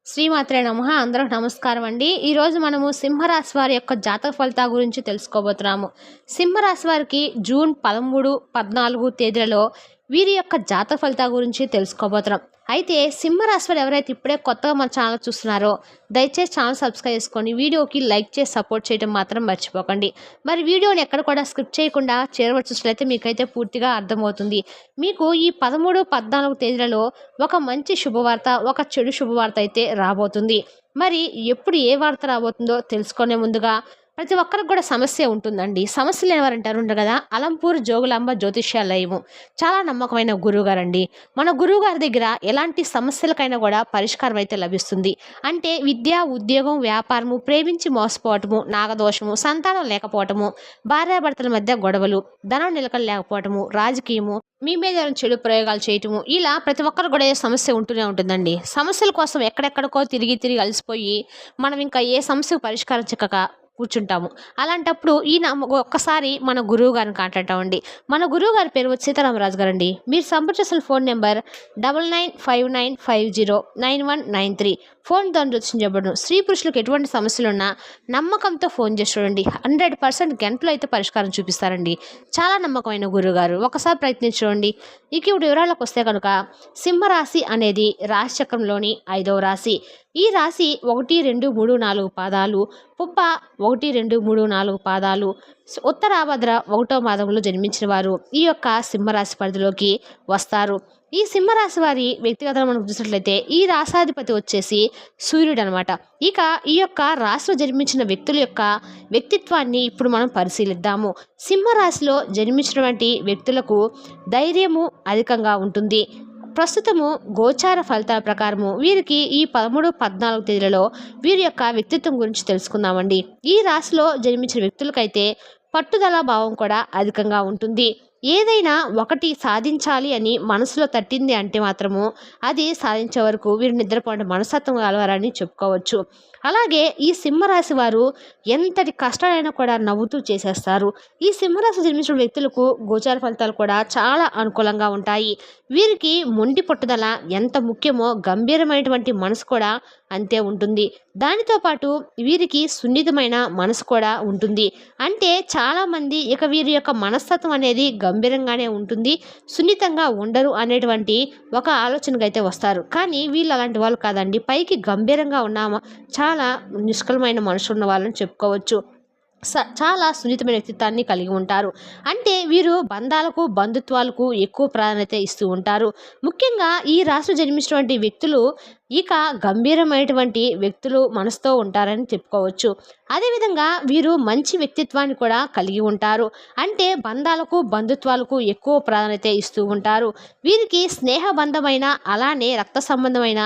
శ్రీమాత్రే నమః. అందరికి నమస్కారం అండి. ఈరోజు మనము సింహరాశి వారి యొక్క జాతక ఫలితాల గురించి తెలుసుకోబోతున్నాము. సింహరాశి వారికి జూన్ 13, 14 తేదీలలో వీరి యొక్క జాతక ఫలితాల గురించి తెలుసుకోబోతున్నాం. అయితే సింహరాశి వారు ఎవరైతే ఇప్పుడే కొత్తగా మన ఛానల్ చూస్తున్నారో దయచేసి ఛానల్ సబ్స్క్రైబ్ చేసుకొని వీడియోకి లైక్ చేసి సపోర్ట్ చేయడం మాత్రం మర్చిపోకండి. మరి వీడియోని ఎక్కడ కూడా స్కిప్ చేయకుండా చేరవలసి చూసినట్లయితే మీకైతే పూర్తిగా అర్థమవుతుంది. మీకు ఈ 13, 14 తేదీలలో ఒక మంచి శుభవార్త, ఒక చెడు శుభవార్త అయితే రాబోతుంది. మరి ఎప్పుడు ఏ వార్త రాబోతుందో తెలుసుకునే ముందుగా ప్రతి ఒక్కరికి కూడా సమస్య ఉంటుందండి. సమస్యలు ఎవరంటారు కదా, అలంపూర్ జోగులాంబ జ్యోతిష్యాలయము చాలా నమ్మకమైన గురువుగారండి. మన గురువుగారి దగ్గర ఎలాంటి సమస్యలకైనా కూడా పరిష్కారం అయితే లభిస్తుంది. అంటే విద్య, ఉద్యోగం, వ్యాపారము, ప్రేమించి మోసపోవటము, నాగదోషము, సంతానం లేకపోవటము, భార్యాభర్తల మధ్య గొడవలు, ధనం నిలకడ లేకపోవటము, రాజకీయము, మీ మీద ఏమైనా చెడు ప్రయోగాలు చేయటము, ఇలా ప్రతి ఒక్కరు కూడా ఏ సమస్య ఉంటూనే ఉంటుందండి. సమస్యల కోసం ఎక్కడెక్కడికో తిరిగి తిరిగి అలసిపోయి మనం ఇంకా ఏ సమస్యకు పరిష్కారం చిక్కక కూర్చుంటాము. అలాంటప్పుడు ఒక్కసారి మన గురువు గారిని కాంటాక్ట్ అవ్వండి. మన గురువు గారి పేరు వచ్చి సీతారామరాజు గారండి. మీరు సంప్రదించాల్సిన ఫోన్ నెంబర్ 9959509193. ఫోన్ దాని వచ్చిన చెప్పడం. స్త్రీ పురుషులకు ఎటువంటి సమస్యలు ఉన్నా నమ్మకంతో ఫోన్ చేసి చూడండి. 100% గంటలో అయితే పరిష్కారం చూపిస్తారండి. చాలా నమ్మకమైన గురువుగారు, ఒకసారి ప్రయత్నించండి. ఇక ఇప్పుడు వివరాలకు వస్తే కనుక సింహరాశి అనేది రాశి చక్రంలోని 5వ రాశి. ఈ రాశి 1, 2, 3, 4 పాదాలు, పుబ్బ 1, 2, 3, 4 పాదాలు, ఉత్తరాభద్ర 1వ మాదంలో జన్మించిన వారు ఈ యొక్క సింహరాశి పరిధిలోకి వస్తారు. ఈ సింహరాశి వారి వ్యక్తిగతంగా మనం చూసినట్లయితే ఈ రాశాధిపతి వచ్చేసి సూర్యుడు అనమాట. ఇక ఈ యొక్క రాశిలో జన్మించిన వ్యక్తుల యొక్క వ్యక్తిత్వాన్ని ఇప్పుడు మనం పరిశీలిద్దాము. సింహరాశిలో జన్మించినటువంటి వ్యక్తులకు ధైర్యము అధికంగా ఉంటుంది. ప్రస్తుతము గోచార ఫలితాల ప్రకారము వీరికి ఈ 13, 14 తేదీలలో వీరి యొక్క వ్యక్తిత్వం గురించి తెలుసుకుందామండి. ఈ రాశిలో జన్మించిన వ్యక్తులకైతే పట్టుదల భావం కూడా అధికంగా ఉంటుంది. ఏదైనా ఒకటి సాధించాలి అని మనసులో తట్టింది అంటే మాత్రము అది సాధించే వరకు వీరు నిద్రపోవడం మనస్తత్వం కలవారని చెప్పుకోవచ్చు. అలాగే ఈ సింహరాశి వారు ఎంతటి కష్టాలైనా కూడా నవ్వుతూ చేసేస్తారు. ఈ సింహరాశి జన్మించిన వ్యక్తులకు గోచార ఫలితాలు కూడా చాలా అనుకూలంగా ఉంటాయి. వీరికి మొండి పట్టుదల ఎంత ముఖ్యమో గంభీరమైనటువంటి మనసు కూడా అంతే ఉంటుంది. దానితో పాటు వీరికి సున్నితమైన మనసు కూడా ఉంటుంది. అంటే చాలామంది ఇక వీరి యొక్క మనస్తత్వం అనేది గంభీరంగానే ఉంటుంది, సున్నితంగా ఉండరు అనేటువంటి ఒక ఆలోచనకు అయితే వస్తారు. కానీ వీళ్ళు అలాంటి వాళ్ళు కాదండి. పైకి గంభీరంగా ఉన్న చాలా నిష్కలమైన మనుషులు ఉన్న వాళ్ళని చెప్పుకోవచ్చు. చాలా సున్నితమైన వ్యక్తిత్వాన్ని కలిగి ఉంటారు. అంటే వీరు బంధాలకు, బంధుత్వాలకు ఎక్కువ ప్రాధాన్యత ఇస్తూ ఉంటారు. ముఖ్యంగా ఈ రాశిలో జన్మించినటువంటి వ్యక్తులు ఇక గంభీరమైనటువంటి వ్యక్తులు మనసుతో ఉంటారని చెప్పుకోవచ్చు. అదేవిధంగా వీరు మంచి వ్యక్తిత్వాన్ని కూడా కలిగి ఉంటారు. అంటే బంధాలకు, బంధుత్వాలకు ఎక్కువ ప్రాధాన్యత ఇస్తూ ఉంటారు. వీరికి స్నేహబంధమైన అలానే రక్త సంబంధమైన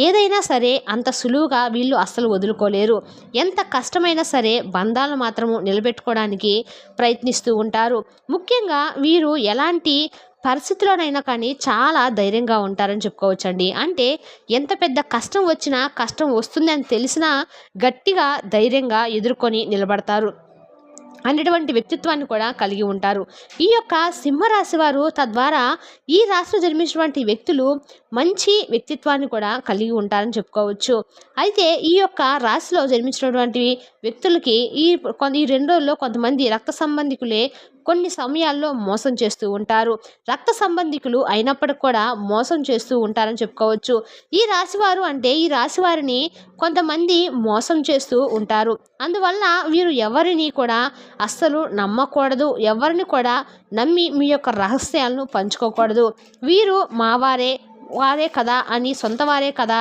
ఏదైనా సరే అంత సులువుగా వీళ్ళు అస్సలు వదులుకోలేరు. ఎంత కష్టమైనా సరే బంధాలను మాత్రము నిలబెట్టుకోవడానికి ప్రయత్నిస్తూ ఉంటారు. ముఖ్యంగా వీరు ఎలాంటి పరిస్థితుల్లోనైనా కానీ చాలా ధైర్యంగా ఉంటారని చెప్పుకోవచ్చండి. అంటే ఎంత పెద్ద కష్టం వచ్చినా, కష్టం వస్తుందని తెలిసినా గట్టిగా ధైర్యంగా ఎదుర్కొని నిలబడతారు అనేటువంటి వ్యక్తిత్వాన్ని కూడా కలిగి ఉంటారు. ఈ యొక్క సింహరాశి వారు తద్వారా ఈ రాశిలో జన్మించినటువంటి వ్యక్తులు మంచి వ్యక్తిత్వాన్ని కూడా కలిగి ఉంటారని చెప్పుకోవచ్చు. అయితే ఈ యొక్క రాశిలో జన్మించినటువంటి వ్యక్తులకి ఈ 2 రోజుల్లో కొంతమంది రక్త సంబంధికులే కొన్ని సమయాల్లో మోసం చేస్తూ ఉంటారు. రక్త సంబంధికులు అయినప్పటికి కూడా మోసం చేస్తూ ఉంటారని చెప్పుకోవచ్చు. ఈ రాశివారు అంటే ఈ రాశి వారిని కొంతమంది మోసం చేస్తూ ఉంటారు. అందువల్ల వీరు ఎవరిని కూడా అస్సలు నమ్మకూడదు. ఎవరిని కూడా నమ్మి మీ యొక్క రహస్యాలను పంచుకోకూడదు. వీరు వారే కదా అని, సొంత వారే కదా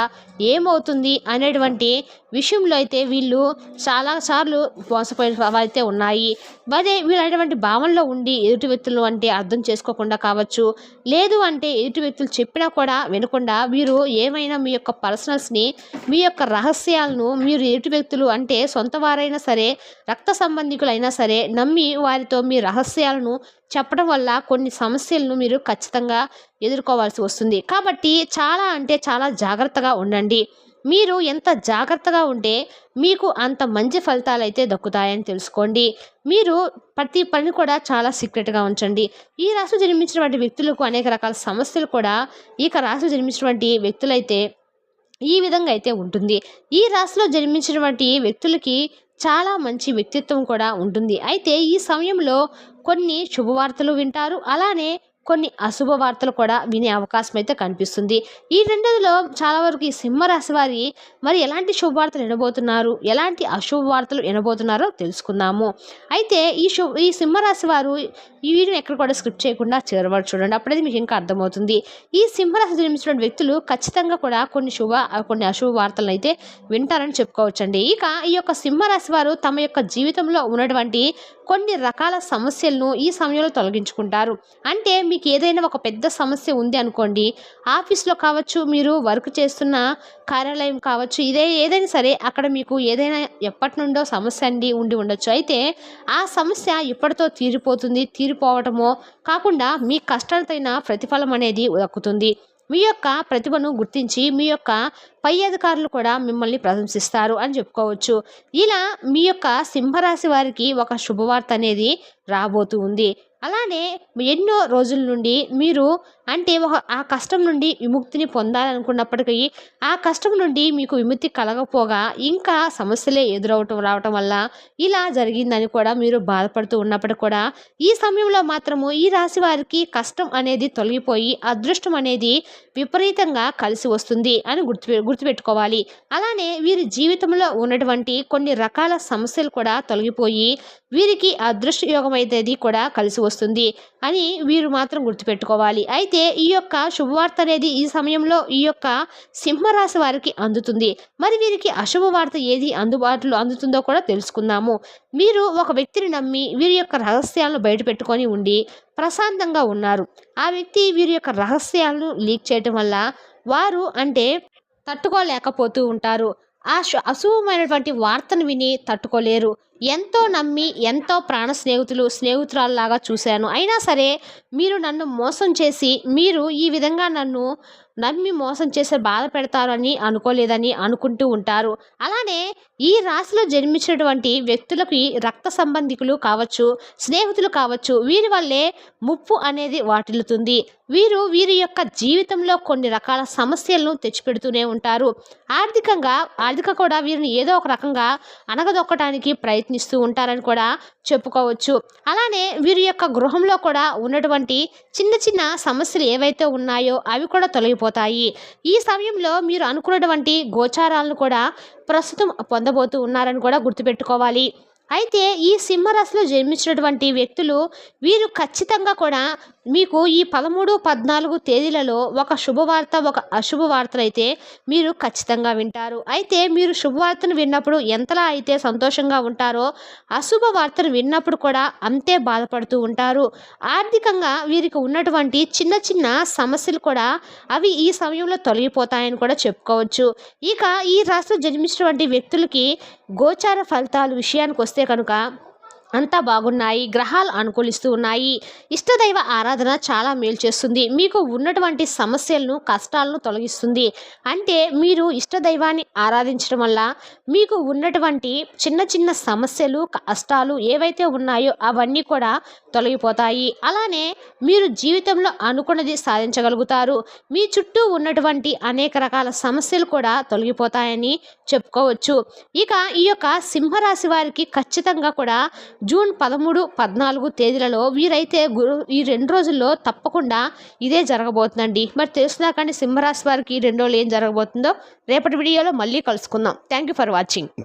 ఏమవుతుంది అనేటువంటి విషయంలో అయితే వీళ్ళు చాలాసార్లు మోసపోయిన అయితే ఉన్నాయి. అదే వీళ్ళటువంటి భావనలో ఉండి ఎదుటి వ్యక్తులు అంటే అర్థం చేసుకోకుండా కావచ్చు, లేదు అంటే ఎదుటి వ్యక్తులు చెప్పినా కూడా వినకుండా వీరు ఏమైనా మీ యొక్క పర్సనల్స్ని, మీ యొక్క రహస్యాలను మీరు ఎదుటి వ్యక్తులు అంటే సొంత వారైనా సరే, రక్త సంబంధికులైనా సరే నమ్మి వారితో మీ రహస్యాలను చెప్పడం వల్ల కొన్ని సమస్యలను మీరు ఖచ్చితంగా ఎదుర్కోవాల్సి వస్తుంది. కాబట్టి చాలా అంటే చాలా జాగ్రత్తగా ఉండండి. మీరు ఎంత జాగ్రత్తగా ఉంటే మీకు అంత మంచి ఫలితాలు అయితే దక్కుతాయని తెలుసుకోండి. మీరు ప్రతి పని కూడా చాలా సీక్రెట్గా ఉంచండి. ఈ రాశిలో జన్మించినటువంటి వ్యక్తులకు అనేక రకాల సమస్యలు కూడా ఇక రాశిలో జన్మించినటువంటి వ్యక్తులైతే ఈ విధంగా అయితే ఉంటుంది. ఈ రాశిలో జన్మించినటువంటి వ్యక్తులకి చాలా మంచి వ్యక్తిత్వం కూడా ఉంటుంది. అయితే ఈ సమయంలో కొన్ని శుభవార్తలు వింటారు. అలానే కొన్ని అశుభ వార్తలు కూడా వినే అవకాశం అయితే కనిపిస్తుంది. ఈ రెండిటిలో చాలా వరకు ఈ సింహరాశి వారి మరి ఎలాంటి శుభవార్తలు వినబోతున్నారు, ఎలాంటి అశుభ వార్తలు వినబోతున్నారో తెలుసుకుందాము. అయితే ఈ సింహరాశి వారు ఈ వీడియోని ఎక్కడ కూడా స్కిప్ చేయకుండా చివరి వరకు చూడండి. అప్పుడైతే మీకు ఇంకా అర్థమవుతుంది. ఈ సింహరాశి జన్మించిన వ్యక్తులు ఖచ్చితంగా కూడా కొన్ని అశుభ వార్తలను అయితే వింటారని చెప్పుకోవచ్చండి. ఇక ఈ యొక్క సింహరాశి వారు తమ యొక్క జీవితంలో ఉన్నటువంటి కొన్ని రకాల సమస్యలను ఈ సమయంలో తొలగించుకుంటారు. అంటే మీకు ఏదైనా ఒక పెద్ద సమస్య ఉంది అనుకోండి, ఆఫీస్లో కావచ్చు, మీరు వర్క్ చేస్తున్న కార్యాలయం కావచ్చు, ఏదైనా సరే అక్కడ మీకు ఏదైనా ఎప్పటి నుండో సమస్య ఉండి ఉండొచ్చు. అయితే ఆ సమస్య ఇప్పటితో తీరిపోవటమో కాకుండా మీ కష్టానికి తగిన ప్రతిఫలం అనేది దక్కుతుంది. మీ యొక్క ప్రతిభను గుర్తించి మీ యొక్క పై అధికారులు కూడా మిమ్మల్ని ప్రశంసిస్తారు అని చెప్పుకోవచ్చు. ఇలా మీ యొక్క సింహరాశి వారికి ఒక శుభవార్త అనేది రాబోతూ ఉంది. అలానే ఎన్నో రోజుల నుండి మీరు అంటే ఆ కష్టం నుండి విముక్తిని పొందాలనుకున్నప్పటికీ ఆ కష్టం నుండి మీకు విముక్తి కలగపోగా ఇంకా సమస్యలే రావటం వల్ల ఇలా జరిగిందని కూడా మీరు బాధపడుతూ ఉన్నప్పటికీ కూడా ఈ సమయంలో మాత్రము ఈ రాశి వారికి కష్టం అనేది తొలగిపోయి అదృష్టం అనేది విపరీతంగా కలిసి వస్తుంది అని గుర్తుపెట్టుకోవాలి. అలానే వీరి జీవితంలో ఉన్నటువంటి కొన్ని రకాల సమస్యలు కూడా తొలగిపోయి వీరికి అదృష్ట యోగం అయితే కూడా కలిసి వస్తుంది అని వీరు మాత్రం గుర్తుపెట్టుకోవాలి. అయితే ఈ యొక్క శుభవార్త అనేది ఈ సమయంలో ఈ యొక్క సింహరాశి వారికి అందుతుంది. మరి వీరికి అశుభ వార్త ఏది అందుబాటులో అందుతుందో కూడా తెలుసుకుందాము. మీరు ఒక వ్యక్తిని నమ్మి వీరి యొక్క రహస్యాలను బయట పెట్టుకొని ఉండి ప్రశాంతంగా ఉన్నారు. ఆ వ్యక్తి వీరి యొక్క రహస్యాలను లీక్ చేయటం వల్ల వారు అంటే తట్టుకోలేకపోతూ ఉంటారు. అశుభమైనటువంటి వార్తను విని తట్టుకోలేరు. ఎంతో నమ్మి ఎంతో ప్రాణ స్నేహితురాల్లాగా చూశాను, అయినా సరే మీరు నన్ను మోసం చేసి మీరు ఈ విధంగా నన్ను నమ్మి మోసం చేసే బాధ పెడతారని అనుకోలేదని అనుకుంటూ ఉంటారు. అలానే ఈ రాశిలో జన్మించినటువంటి వ్యక్తులకి రక్త సంబంధికులు కావచ్చు, స్నేహితులు కావచ్చు, వీరి వల్లే ముప్పు అనేది వాటిల్లుతుంది. వీరి యొక్క జీవితంలో కొన్ని రకాల సమస్యలను తెచ్చిపెడుతూనే ఉంటారు. ఆర్థిక కూడా వీరిని ఏదో ఒక రకంగా అనగదొక్కడానికి ప్రయత్నిస్తూ ఉంటారని కూడా చెప్పుకోవచ్చు. అలానే వీరి యొక్క గృహంలో కూడా ఉన్నటువంటి చిన్న చిన్న సమస్యలు ఏవైతే ఉన్నాయో అవి కూడా తొలగిపోతాయి. ఈ సమయంలో మీరు అనుకున్నటువంటి గోచారాలను కూడా ప్రస్తుతం పొందబోతూ ఉన్నారని కూడా గుర్తుపెట్టుకోవాలి. అయితే ఈ సింహరాశిలో జన్మించినటువంటి వ్యక్తులు వీరు ఖచ్చితంగా కూడా మీకు ఈ 13, 14 తేదీలలో ఒక శుభవార్త, ఒక అశుభ వార్తలు అయితే మీరు ఖచ్చితంగా వింటారు. అయితే మీరు శుభవార్తను విన్నప్పుడు ఎంతలా అయితే సంతోషంగా ఉంటారో అశుభ వార్తను విన్నప్పుడు కూడా అంతే బాధపడుతూ ఉంటారు. ఆర్థికంగా వీరికి ఉన్నటువంటి చిన్న చిన్న సమస్యలు కూడా అవి ఈ సమయంలో తొలగిపోతాయని కూడా చెప్పుకోవచ్చు. ఇక ఈ రాశిలో జన్మించినటువంటి వ్యక్తులకి గోచార ఫలితాలు విషయానికి వస్తే కనుక అంతా బాగున్నాయి. గ్రహాలు అనుకూలిస్తూ ఉన్నాయి. ఇష్టదైవ ఆరాధన చాలా మేలు చేస్తుంది. మీకు ఉన్నటువంటి సమస్యలను, కష్టాలను తొలగిస్తుంది. అంటే మీరు ఇష్టదైవాన్ని ఆరాధించడం వల్ల మీకు ఉన్నటువంటి చిన్న చిన్న సమస్యలు, కష్టాలు ఏవైతే ఉన్నాయో అవన్నీ కూడా తొలగిపోతాయి. అలానే మీరు జీవితంలో అనుకున్నది సాధించగలుగుతారు. మీ చుట్టూ ఉన్నటువంటి అనేక రకాల సమస్యలు కూడా తొలగిపోతాయని చెప్పుకోవచ్చు. ఇక ఈ యొక్క సింహరాశి వారికి ఖచ్చితంగా కూడా జూన్ 13, 14 తేదీలలో వీరైతే ఈ 2 రోజుల్లో తప్పకుండా ఇదే జరగబోతుందండి. మరి తెలుసునా కానీ సింహరాశి వారికి ఈ 2 రోజులు ఏం జరగబోతుందో రేపటి వీడియోలో మళ్ళీ కలుసుకుందాం. Thank you for watching.